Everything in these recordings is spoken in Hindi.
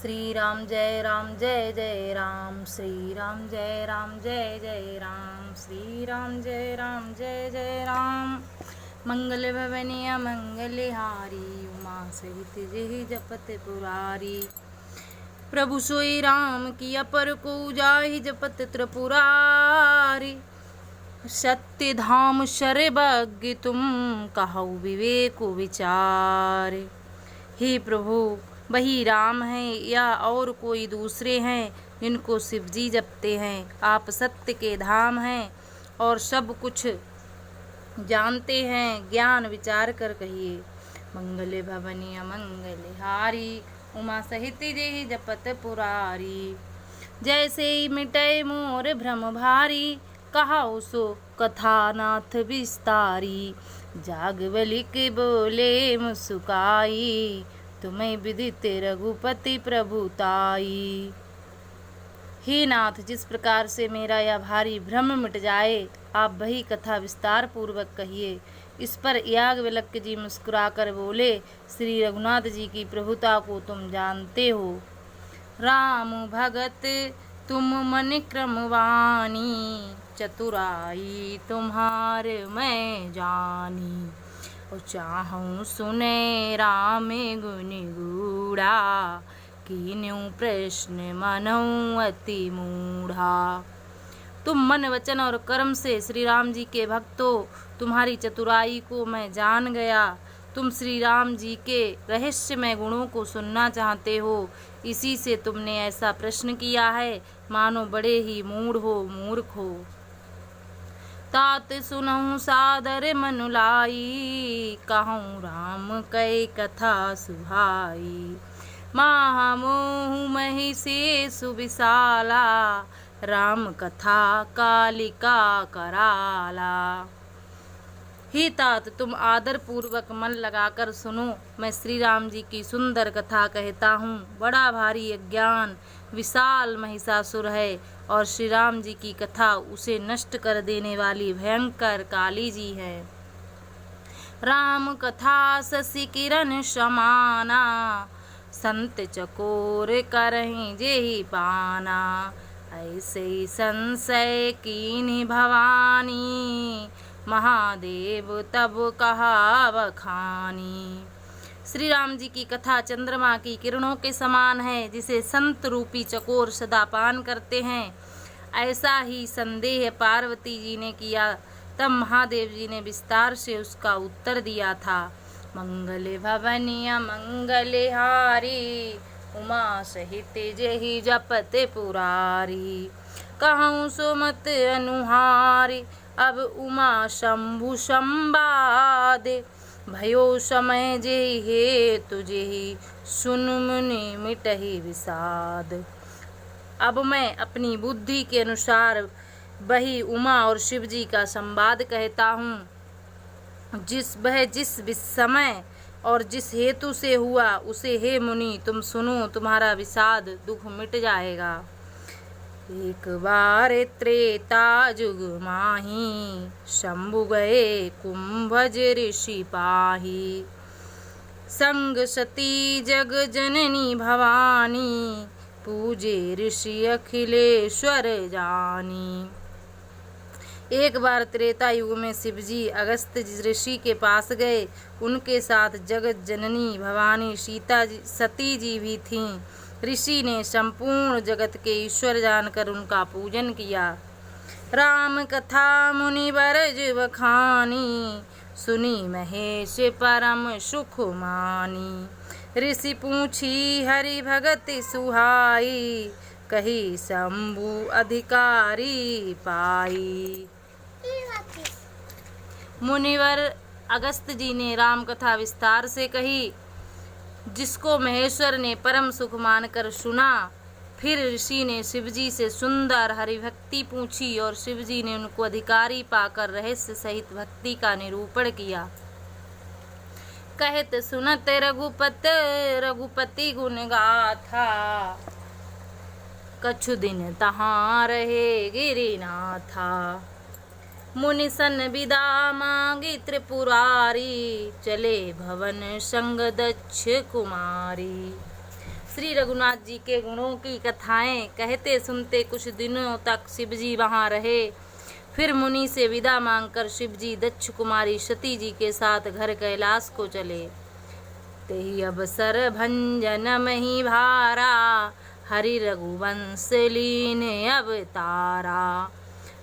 श्री राम जय जय राम, श्री राम जय जय राम, श्री राम जय राम। मंगल भवनी अमंगल हारी, उमा सहित जेहि जपत पुरारी। प्रभु सोई राम की अपर को जाहि जपत त्रिपुरारी। सत्य धाम शरबग्ग तुम कहु विवेक विचार। हे प्रभु, वही राम हैं या और कोई दूसरे हैं जिनको शिव जी जपते हैं। आप सत्य के धाम हैं और सब कुछ जानते हैं, ज्ञान विचार कर कहिए। मंगल भवनी अमंगल हारी, उमा सहित जेहि जपत पुरारी। जैसे मिटै मोर भ्रम भारी, कहाओ सो कथा नाथ विस्तारी। जागवलिक बोले मुस्काई, तुम्हें विदित रघुपति प्रभुताई। हे नाथ, जिस प्रकार से मेरा यह भारी भ्रम मिट जाए, आप वही कथा विस्तार पूर्वक कहिए। इस पर याज्ञवल्क्य जी मुस्कुराकर बोले, श्री रघुनाथ जी की प्रभुता को तुम जानते हो। राम भगत तुम मन क्रमवानी, चतुराई तुम्हार मैं जानी। और चाहूँ सुने राम गुण गूढ़ा, कीन्यू प्रश्न मनऊ अति मूढ़ा। तुम मन वचन और कर्म से श्री राम जी के भक्तों, तुम्हारी चतुराई को मैं जान गया। तुम श्री राम जी के रहस्यमय गुणों को सुनना चाहते हो, इसी से तुमने ऐसा प्रश्न किया है, मानो बड़े ही मूढ़ हो, मूर्ख हो। तात सुनहु सादर मनु लाई, कहूँ राम कै कथा सुहाई। महामोह महि शेषु विशाला, राम कथा कालिका कराला। हे तात, तुम आदर पूर्वक मन लगाकर सुनो, मैं श्री राम जी की सुंदर कथा कहता हूँ। बड़ा भारी अज्ञान विशाल महिषासुर है और श्री राम जी की कथा उसे नष्ट कर देने वाली भयंकर काली जी है। राम कथा शशि किरण समाना, संत चकोर करहीं जेहि पाना। ऐसे संशय कीन्ही भवानी, महादेव तब कहा बखानी। श्री राम जी की कथा चंद्रमा की किरणों के समान है, जिसे संत रूपी चकोर सदा पान करते हैं। ऐसा ही संदेह पार्वती जी ने किया, तब महादेव जी ने विस्तार से उसका उत्तर दिया था। मंगल भवनी अमंगल हारी, उमा सहित जेहि जपत पुरारी। कहूँ सो मत अनुहारी, अब उमा शंभु संवाद। भयो समय जेहि हेतु जेहि, सुन मुनि मिटहि विषाद। अब मैं अपनी बुद्धि के अनुसार वही उमा और शिव जी का संवाद कहता हूँ। जिस समय और जिस हेतु से हुआ, उसे हे मुनि तुम सुनो, तुम्हारा विषाद दुख मिट जाएगा। एक बार त्रेता जुग माही, शंभु गए कुंभज ऋषि पाही। संग सती जग जननी भवानी, पूजे ऋषि अखिलेश्वर जानी। एक बार त्रेता युग में शिवजी अगस्त ऋषि के पास गए। उनके साथ जगत जननी भवानी सती जी भी थीं। ऋषि ने संपूर्ण जगत के ईश्वर जानकर उनका पूजन किया। राम कथा मुनि बरज बखानी, सुनी महेश परम सुख मानी। ऋषि पूछी हरि भगति सुहाई, कही शंभु अधिकारी पाई। मुनिवर अगस्त जी ने राम कथा विस्तार से कही, जिसको महेश्वर ने परम सुख मानकर सुना। फिर ऋषि ने शिवजी से सुंदर हरिभक्ति पूछी और शिवजी ने उनको अधिकारी पाकर रहस्य सहित भक्ति का निरूपण किया। कहत सुनत रघुपति गुण गाथा, कछु दिन तहाँ रहे गिरिनाथा। मुनि सन विदा मांगी त्रिपुरारी, चले भवन संग दक्ष कुमारी। श्री रघुनाथ जी के गुणों की कथाएं कहते सुनते कुछ दिनों तक शिवजी वहाँ रहे। फिर मुनि से विदा मांगकर शिवजी दक्ष कुमारी सती जी के साथ घर कैलाश को चले। तेहि अवसर भंजन मही भारा, हरि रघुवंश लीन अवतारा।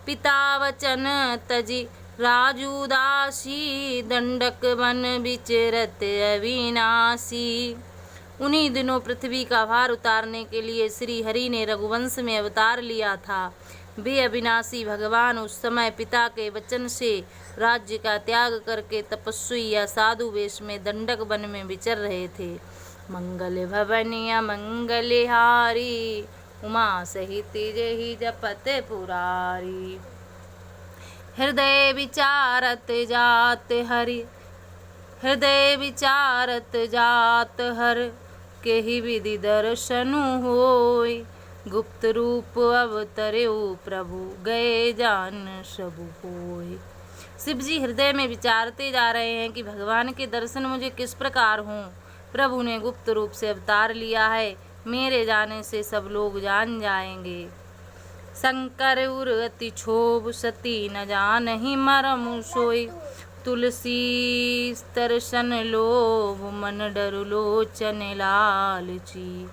पिता वचन तजी राजू दासी, दंडक वन विचरत अविनाशी। उन्हीं दिनों पृथ्वी का भार उतारने के लिए श्री हरि ने रघुवंश में अवतार लिया था। वे अविनाशी भगवान उस समय पिता के वचन से राज्य का त्याग करके तपस्वी या साधु वेश में दंडक वन में विचर रहे थे। मंगल भवनिया मंगलहारी, उमा सहित जहि जपत पुरारी। हृदय विचारत जात हरि, हृदय विचारत जात हर, केहि विधि दर्शनु होय। गुप्त रूप अवतरेउ प्रभु, गए जान सबु होय। शिवजी हृदय में विचारते जा रहे हैं कि भगवान के दर्शन मुझे किस प्रकार हों। प्रभु ने गुप्त रूप से अवतार लिया है, मेरे जाने से सब लोग जान जाएंगे। शंकर उर अति क्षोभ, सती न जानहि मरमु सोई। तुलसी दर्शन लोभ, मन डरु लोचन लालची।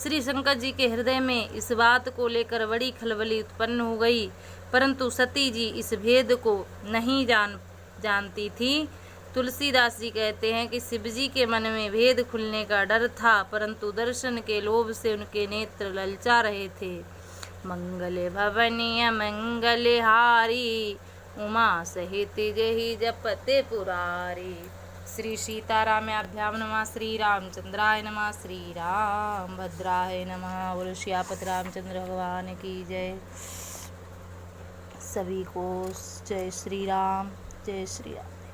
श्री शंकर जी के हृदय में इस बात को लेकर बड़ी खलबली उत्पन्न हो गई, परंतु सती जी इस भेद को नहीं जानती थी। तुलसीदास जी कहते हैं कि शिवजी के मन में भेद खुलने का डर था, परंतु दर्शन के लोभ से उनके नेत्र ललचा रहे थे। मंगल भवनिय मंगलहारी, उमा सहित जहि जपते पुरारी। श्री सीतारामाभ्याम नमः। श्री रामचंद्राय नमः। श्री राम भद्राय नमः। बोलो श्यापति रामचंद्र भगवान की जय। सभी को जय श्री राम, जय श्री राम।